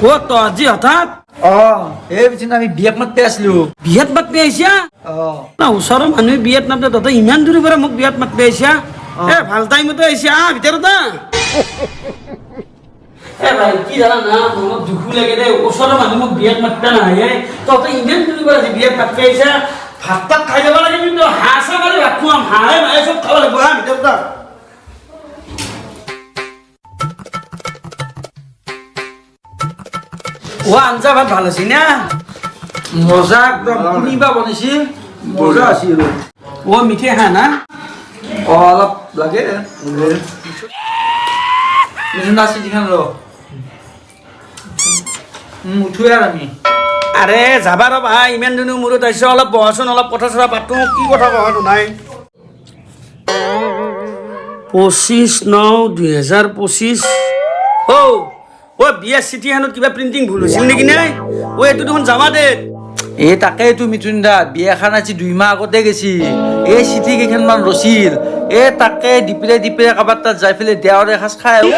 ও তো আজি হঠাৎ এই পিছনে আমি বিয়াক মাতি আছিলো বিয়াত মাতি আহিছা না ওচৰৰ মানুহে বিয়াত নামতে তহঁতে ইমান দূৰৰ পৰা মোক বিয়াত মাতি আহিছা এ ভাল টাইমতে আহিছা ভিতৰত এ ভাই কি জানা না মনত দুখো লাগে দে ওচৰৰ মানুহ মোক বিয়াত মাতিবা নাহে তহঁতে ইমান দূৰৰ পৰা আজি বিয়াত মাতি আহিছা ভাত তাত খাই যাব লাগে কিন্তু হাঁহ চাহ মাৰি ভাত খুৱাম হাঁহে মাহে চব খাব লাগিব ভিতৰত ও আঞ্জা ভাত ভাল আছে না মজা একদম কোনিবা বনাইছি মজা আছিল ও মিঠে হা না অলপ লাগে নাচি দিখান ৰ উঠোৱে আৰু আমি আৰে যাবা ৰ'বা ইমান দিনৰ মূৰত আহিছে অলপ বহাচোন অলপ কথা চথা পাতো কি কথা কহাটো নাই 25/9/2025 ও বিয়া চিঠি এখনত কিবা প্ৰিণ্টিং ভুল হৈছিল নেকি নাই ও এইটো দেখোন যাবা দে এই তাকেইতো মিথুন দা বিয়াখন আজি 2 মাহ আগতে গেছি এই চিঠি কেইখনমান ৰচিল এই তাকে দিপিৰে কাবাৰ তাত যাই পেলাই দেৱাৰে এসাঁজ খাই আহো